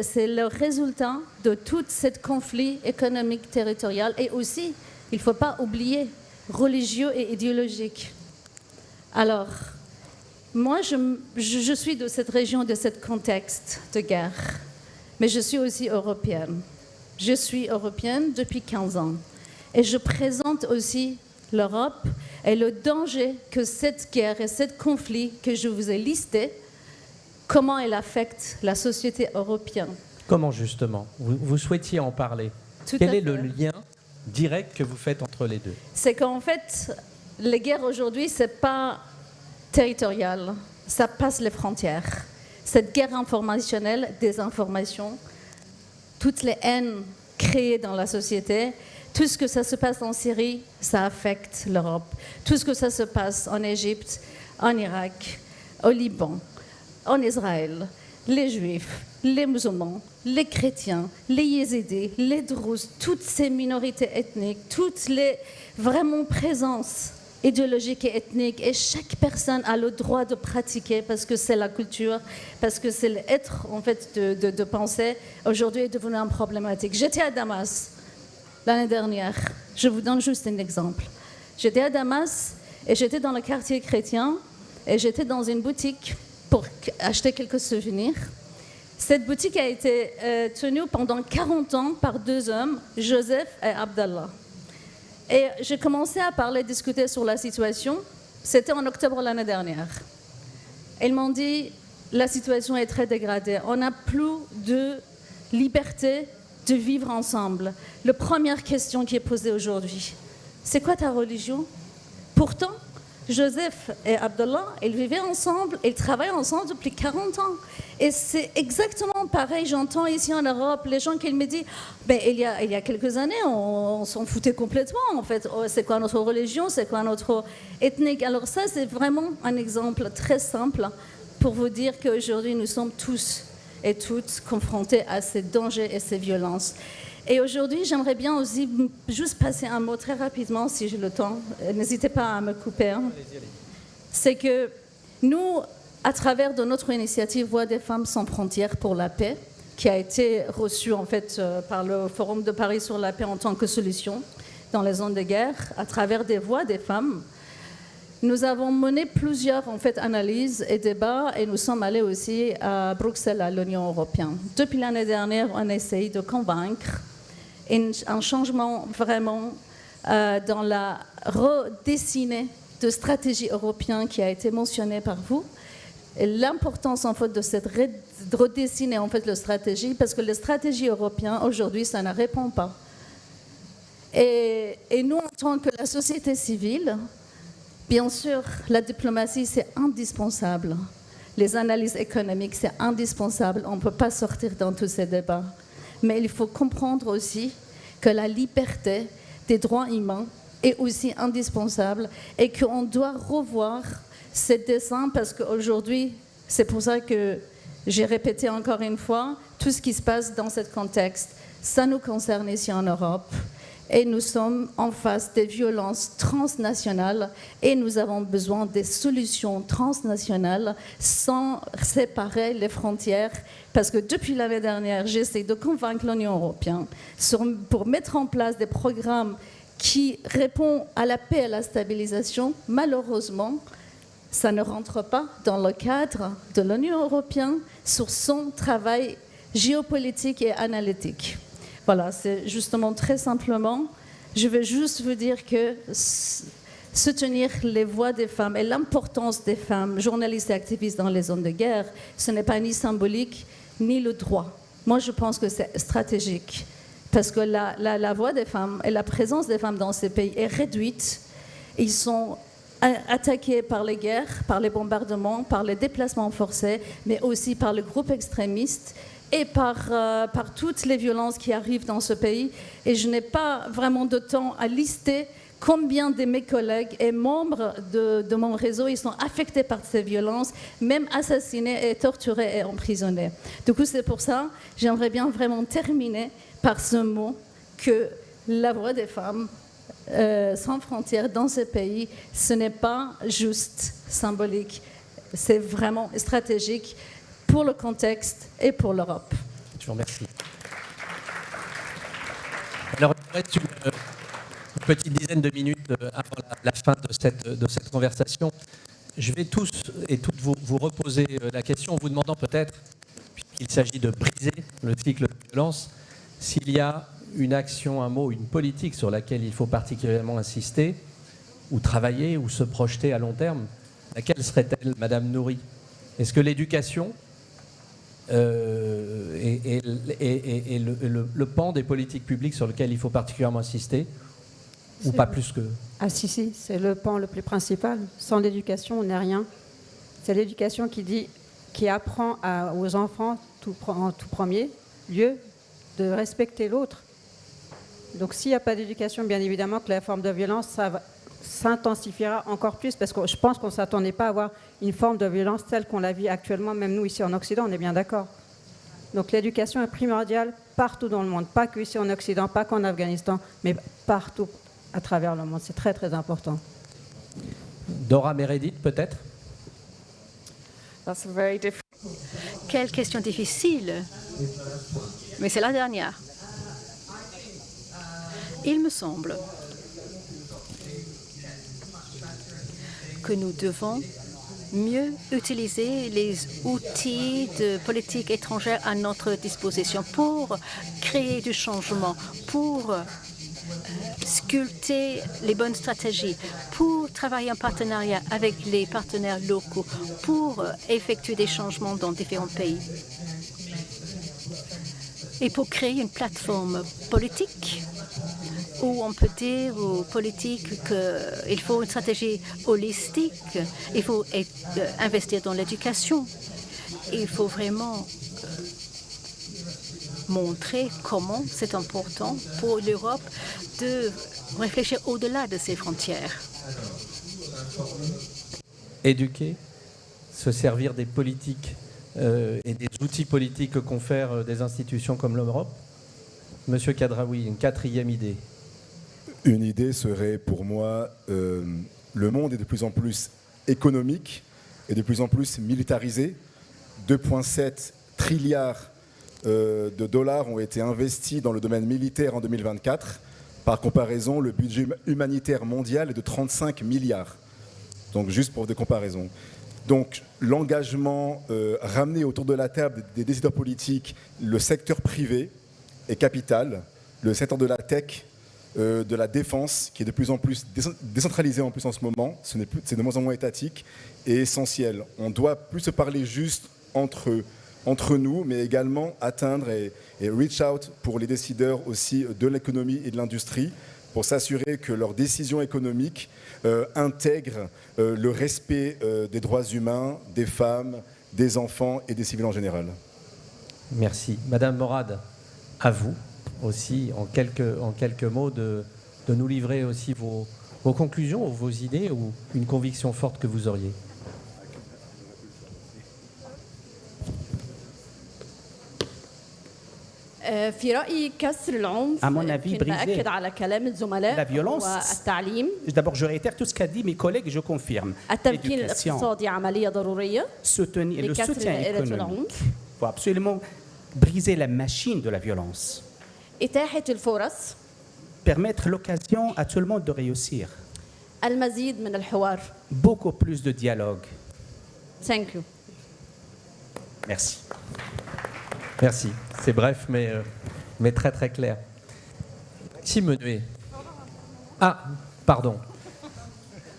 c'est le résultat de tout ce conflit économique territorial et aussi, il ne faut pas oublier, religieux et idéologique. Alors, moi, je suis de cette région, de ce contexte de guerre, mais je suis aussi européenne. Je suis européenne depuis 15 ans et je présente aussi l'Europe et le danger que cette guerre et ce conflit que je vous ai listé, comment elle affecte la société européenne. Comment justement? Vous souhaitiez en parler. Quel est le lien direct que vous faites entre les deux? C'est qu'en fait, les guerres aujourd'hui, ce n'est pas territorial, ça passe les frontières. Cette guerre informationnelle, désinformation, toutes les haines créées dans la société, tout ce que ça se passe en Syrie, ça affecte l'Europe. Tout ce que ça se passe en Égypte, en Irak, au Liban, en Israël, les Juifs, les musulmans, les chrétiens, les yézidis, les druzes, toutes ces minorités ethniques, toutes les vraiment présences idéologiques et ethniques, et chaque personne a le droit de pratiquer parce que c'est la culture, parce que c'est l'être en fait de penser, aujourd'hui est devenu un problématique. J'étais à Damas l'année dernière, je vous donne juste un exemple. J'étais à Damas et j'étais dans le quartier chrétien et j'étais dans une boutique pour acheter quelques souvenirs. Cette boutique a été tenue pendant 40 ans par deux hommes, Joseph et Abdallah. Et j'ai commencé à parler, discuter sur la situation. C'était en octobre l'année dernière. Ils m'ont dit, la situation est très dégradée. On n'a plus de liberté de vivre ensemble. La première question qui est posée aujourd'hui, c'est quoi ta religion? Pourtant, Joseph et Abdallah, ils vivaient ensemble, ils travaillaient ensemble depuis 40 ans. Et c'est exactement pareil, j'entends ici en Europe, les gens qui me disent, ben, il y a quelques années, on s'en foutait complètement, en fait. Oh, c'est quoi notre religion, c'est quoi notre ethnique? Alors ça, c'est vraiment un exemple très simple pour vous dire qu'aujourd'hui, nous sommes tous et toutes confrontés à ces dangers et ces violences. Et aujourd'hui, j'aimerais bien aussi juste passer un mot très rapidement, si j'ai le temps. N'hésitez pas à me couper. Hein. C'est que nous, à travers de notre initiative Voix des femmes sans frontières pour la paix, qui a été reçue en fait par le Forum de Paris sur la paix en tant que solution dans les zones de guerre, à travers des voix des femmes, nous avons mené plusieurs en fait, analyses et débats et nous sommes allés aussi à Bruxelles, à l'Union européenne. Depuis l'année dernière, on essaye de convaincre un changement vraiment dans la redessinée de stratégie européenne qui a été mentionnée par vous. Et l'importance en fait de cette redessiner en fait la stratégie, parce que les stratégies européennes aujourd'hui ça ne répond pas. Et nous en tant que la société civile, bien sûr la diplomatie c'est indispensable, les analyses économiques c'est indispensable, on ne peut pas sortir dans tous ces débats. Mais il faut comprendre aussi que la liberté des droits humains est aussi indispensable et qu'on doit revoir ces dessins parce qu'aujourd'hui, c'est pour ça que j'ai répété encore une fois, tout ce qui se passe dans ce contexte, ça nous concerne ici en Europe et nous sommes en face des violences transnationales et nous avons besoin des solutions transnationales sans séparer les frontières parce que depuis l'année dernière, j'essaie de convaincre l'Union européenne pour mettre en place des programmes qui répondent à la paix et à la stabilisation. Malheureusement, ça ne rentre pas dans le cadre de l'Union européenne sur son travail géopolitique et analytique. Voilà, c'est justement très simplement, je veux juste vous dire que soutenir les voix des femmes et l'importance des femmes, journalistes et activistes dans les zones de guerre, ce n'est pas ni symbolique ni le droit. Moi, je pense que c'est stratégique parce que la voix des femmes et la présence des femmes dans ces pays est réduite. Ils sont attaqués par les guerres, par les bombardements, par les déplacements forcés, mais aussi par les groupes extrémistes et par toutes les violences qui arrivent dans ce pays. Et je n'ai pas vraiment de temps à lister Combien de mes collègues et membres de mon réseau ils sont affectés par ces violences, même assassinés et torturés et emprisonnés. Du coup, c'est pour ça que j'aimerais bien vraiment terminer par ce mot que la voix des femmes sans frontières dans ce pays, ce n'est pas juste symbolique, c'est vraiment stratégique pour le contexte et pour l'Europe. Je vous remercie. Alors, il reste une petite dizaine de minutes avant la fin de cette conversation. Je vais tous et toutes vous reposer la question en vous demandant peut-être, puisqu'il s'agit de briser le cycle de violence, s'il y a une action, un mot, une politique sur laquelle il faut particulièrement insister, ou travailler, ou se projeter à long terme. Laquelle serait-elle, Madame Nouri? Est-ce que l'éducation est le pan des politiques publiques sur lequel il faut particulièrement insister, ou pas plus que... Ah si, c'est le pan le plus principal. Sans l'éducation, on n'est rien. C'est l'éducation qui apprend aux enfants, en tout premier lieu, de respecter l'autre. Donc s'il n'y a pas d'éducation, bien évidemment que la forme de violence, ça s'intensifiera encore plus, parce que je pense qu'on ne s'attendait pas à avoir une forme de violence telle qu'on la vit actuellement, même nous ici en Occident, on est bien d'accord. Donc l'éducation est primordiale partout dans le monde, pas qu'ici en Occident, pas qu'en Afghanistan, mais partout à travers le monde. C'est très très important. Dora Meredith, peut-être? Quelle question difficile, mais c'est la dernière. Il me semble que nous devons mieux utiliser les outils de politique étrangère à notre disposition pour créer du changement, pour sculpter les bonnes stratégies, pour travailler en partenariat avec les partenaires locaux, pour effectuer des changements dans différents pays. Et pour créer une plateforme politique où on peut dire aux politiques qu'il faut une stratégie holistique, il faut investir dans l'éducation, il faut vraiment montrer comment c'est important pour l'Europe de réfléchir au-delà de ses frontières. Éduquer, se servir des politiques et des outils politiques que confèrent des institutions comme l'Europe. Monsieur Kadraoui, une quatrième idée. Une idée serait pour moi, le monde est de plus en plus économique et de plus en plus militarisé. 2,7 trilliards de dollars ont été investis dans le domaine militaire en 2024. Par comparaison, le budget humanitaire mondial est de 35 milliards. Donc juste pour des comparaisons. Donc l'engagement ramené autour de la table des décideurs politiques, le secteur privé est capital, le secteur de la tech, de la défense, qui est de plus en plus décentralisé en plus en ce moment, c'est de moins en moins étatique, est essentiel. On doit plus se parler juste entre nous, mais également atteindre et reach out pour les décideurs aussi de l'économie et de l'industrie, pour s'assurer que leurs décisions économiques intègrent le respect des droits humains, des femmes, des enfants et des civils en général. Merci. Madame Morad, à vous aussi, en quelques mots, de nous livrer aussi vos conclusions, vos idées ou une conviction forte que vous auriez. À mon avis, briser la violence, d'abord je réitère tout ce qu'a dit mes collègues et je confirme. L'éducation, le soutien économique, il faut absolument briser la machine de la violence. Permettre l'occasion à tout le monde de réussir. Beaucoup plus de dialogue. Thank you. Merci. Merci. C'est bref, mais très très clair. Menuet. Ah, pardon.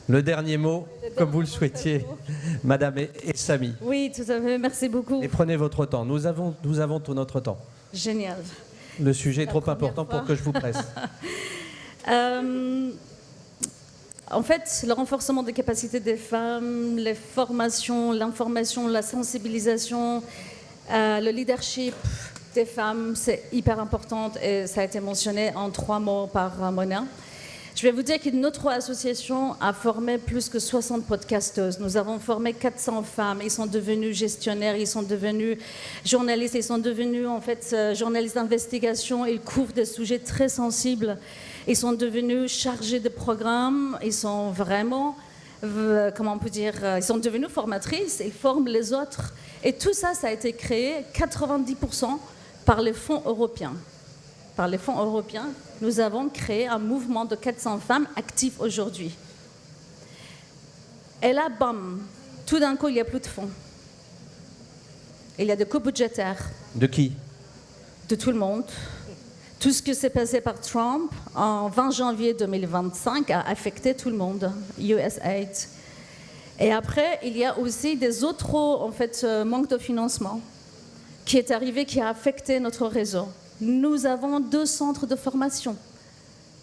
Le dernier mot, comme vous le souhaitiez, Madame Essami. Oui, tout à fait. Merci beaucoup. Et prenez votre temps. Nous avons tout notre temps. Génial. Le sujet est trop important pour que je vous presse. En fait, le renforcement des capacités des femmes, les formations, l'information, la sensibilisation, le leadership des femmes, c'est hyper important et ça a été mentionné en 3 mots par Mona. Je vais vous dire que notre association a formé plus que 60 podcasteuses. Nous avons formé 400 femmes. Ils sont devenus gestionnaires, ils sont devenus journalistes, ils sont devenus en fait journalistes d'investigation. Ils couvrent des sujets très sensibles. Ils sont devenus chargés de programmes. Ils sont vraiment, comment on peut dire, ils sont devenus formatrices. Ils forment les autres. Et tout ça, ça a été créé 90% par les fonds européens. Par les fonds européens, nous avons créé un mouvement de 400 femmes actives aujourd'hui. Et là, bam, tout d'un coup, il n'y a plus de fonds. Il y a des coupes budgétaires. De qui? De tout le monde. Tout ce qui s'est passé par Trump en 20 janvier 2025 a affecté tout le monde, USAID. Et après, il y a aussi des autres en fait, manques de financement qui est arrivé, qui a affecté notre réseau. Nous avons 2 centres de formation.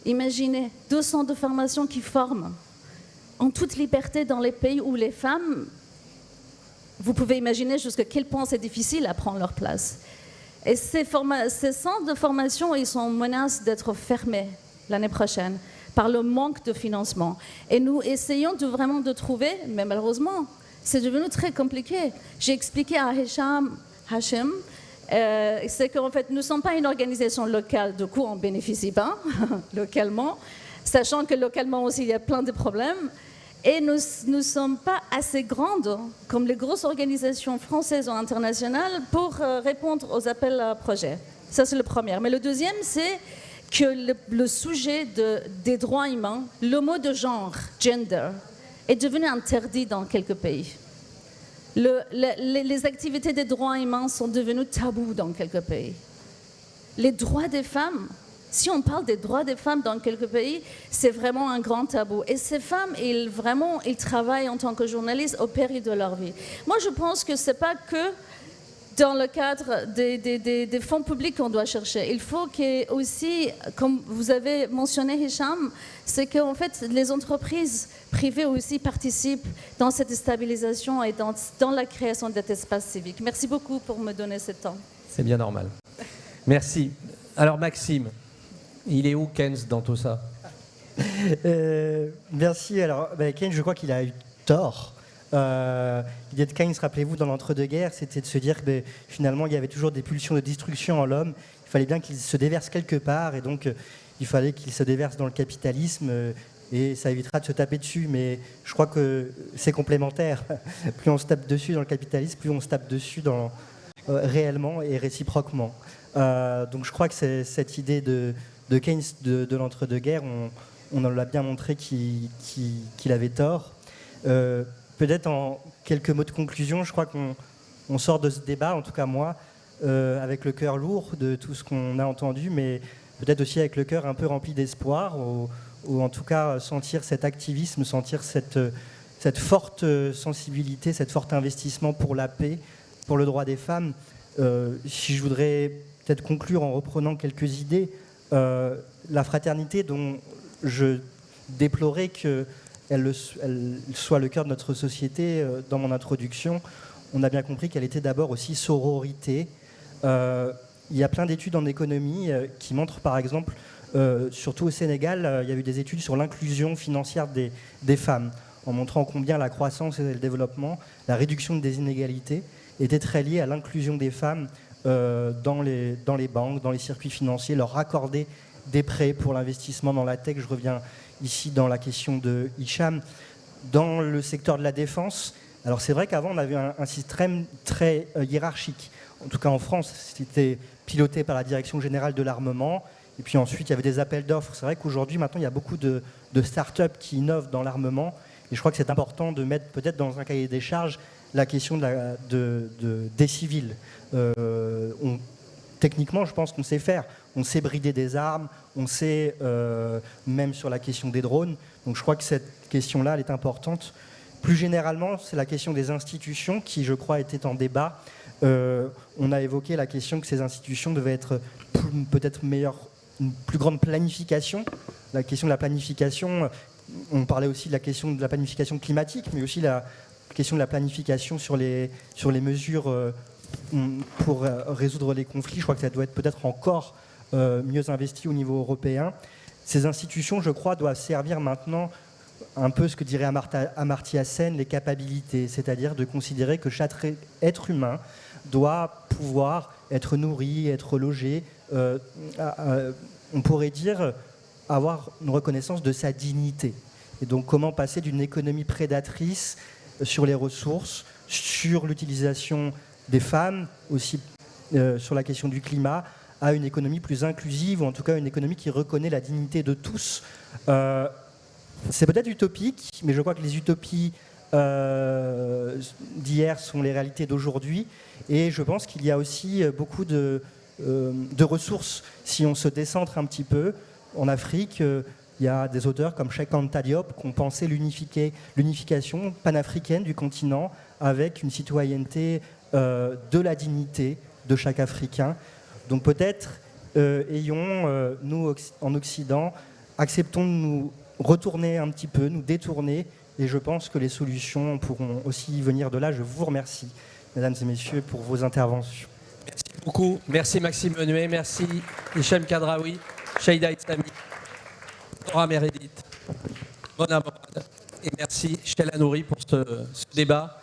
Imaginez, 2 centres de formation qui forment en toute liberté dans les pays où les femmes, vous pouvez imaginer jusqu'à quel point c'est difficile à prendre leur place. Et ces centres de formation, ils sont menacés d'être fermés l'année prochaine par le manque de financement. Et nous essayons vraiment de trouver, mais malheureusement, c'est devenu très compliqué. J'ai expliqué à Hachim, c'est qu'en fait, nous ne sommes pas une organisation locale, du coup, on ne bénéficie pas localement, sachant que localement aussi, il y a plein de problèmes. Et nous ne sommes pas assez grandes, comme les grosses organisations françaises ou internationales, pour répondre aux appels à projets. Ça, c'est le premier. Mais le deuxième, c'est que le sujet des droits humains, le mot de genre, gender, est devenu interdit dans quelques pays. Les activités des droits humains sont devenues tabous dans quelques pays. Les droits des femmes, si on parle des droits des femmes dans quelques pays, c'est vraiment un grand tabou. Et ces femmes, ils travaillent en tant que journalistes au péril de leur vie. Moi, je pense que ce n'est pas que dans le cadre des fonds publics qu'on doit chercher. Il faut aussi, comme vous avez mentionné, Hicham, c'est qu'en fait, les entreprises privées aussi participent dans cette stabilisation et dans la création de cet espace civique. Merci beaucoup pour me donner ce temps. C'est bien normal. Merci. Alors, Maxime, il est où Keynes dans tout ça? Merci. Alors, Keynes, je crois qu'il a eu tort. L'idée de Keynes, rappelez-vous, dans l'entre-deux-guerres, c'était de se dire que finalement, il y avait toujours des pulsions de destruction en l'homme. Il fallait bien qu'il se déverse quelque part, et donc il fallait qu'il se déverse dans le capitalisme, et ça évitera de se taper dessus. Mais je crois que c'est complémentaire. Plus on se tape dessus dans le capitalisme, plus on se tape dessus réellement et réciproquement. Donc je crois que c'est cette idée de Keynes de l'entre-deux-guerres, on en l'a bien montré qu'il avait tort. Peut-être en quelques mots de conclusion, je crois qu'on sort de ce débat, en tout cas moi, avec le cœur lourd de tout ce qu'on a entendu, mais peut-être aussi avec le cœur un peu rempli d'espoir, ou en tout cas sentir cet activisme, sentir cette forte sensibilité, cette forte investissement pour la paix, pour le droit des femmes. Si je voudrais peut-être conclure en reprenant quelques idées, la fraternité dont je déplorais qu'elle soit le cœur de notre société, dans mon introduction, on a bien compris qu'elle était d'abord aussi sororité. Il y a plein d'études en économie qui montrent, par exemple, surtout au Sénégal, il y a eu des études sur l'inclusion financière des femmes, en montrant combien la croissance et le développement, la réduction des inégalités, étaient très liés à l'inclusion des femmes dans les banques, dans les circuits financiers, leur accorder des prêts pour l'investissement dans la tech. Je reviens ici dans la question de Hicham. Dans le secteur de la défense, alors c'est vrai qu'avant on avait un système très hiérarchique. En tout cas en France, c'était piloté par la Direction générale de l'armement. Et puis ensuite, il y avait des appels d'offres. C'est vrai qu'aujourd'hui, maintenant, il y a beaucoup de start-up qui innovent dans l'armement. Et je crois que c'est important de mettre peut-être dans un cahier des charges la question des civils. Techniquement, je pense qu'on sait faire. On sait brider des armes, on sait même sur la question des drones. Donc je crois que cette question-là, elle est importante. Plus généralement, c'est la question des institutions qui, je crois, était en débat. On a évoqué la question que ces institutions devaient être peut-être une plus grande planification. La question de la planification, on parlait aussi de la question de la planification climatique, mais aussi la question de la planification sur les mesures pour résoudre les conflits. Je crois que ça doit être peut-être encore mieux investi au niveau européen. Ces institutions, je crois, doivent servir maintenant un peu ce que dirait Amartya Sen, les capacités, c'est-à-dire de considérer que chaque être humain doit pouvoir être nourri, être logé, on pourrait dire avoir une reconnaissance de sa dignité. Et donc comment passer d'une économie prédatrice sur les ressources, sur l'utilisation des femmes, aussi sur la question du climat, à une économie plus inclusive, ou en tout cas une économie qui reconnaît la dignité de tous. C'est peut-être utopique, mais je crois que les utopies d'hier sont les réalités d'aujourd'hui. Et je pense qu'il y a aussi beaucoup de ressources. Si on se décentre un petit peu, en Afrique, il y a des auteurs comme Cheikh Anta Diop qui ont pensé l'unification panafricaine du continent avec une citoyenneté de la dignité de chaque Africain. Donc peut-être, nous, en Occident, acceptons de nous retourner un petit peu, nous détourner, et je pense que les solutions pourront aussi venir de là. Je vous remercie, mesdames et messieurs, pour vos interventions. Merci beaucoup. Merci Maxime Menuet, merci Hichem Kadraoui, Cheida Islami, Nora Meredith, Mona Morad, et merci Sheila Nouri pour ce débat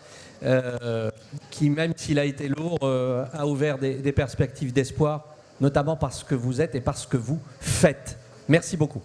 qui, même s'il a été lourd, a ouvert des perspectives d'espoir, notamment parce que vous êtes et parce que vous faites. Merci beaucoup.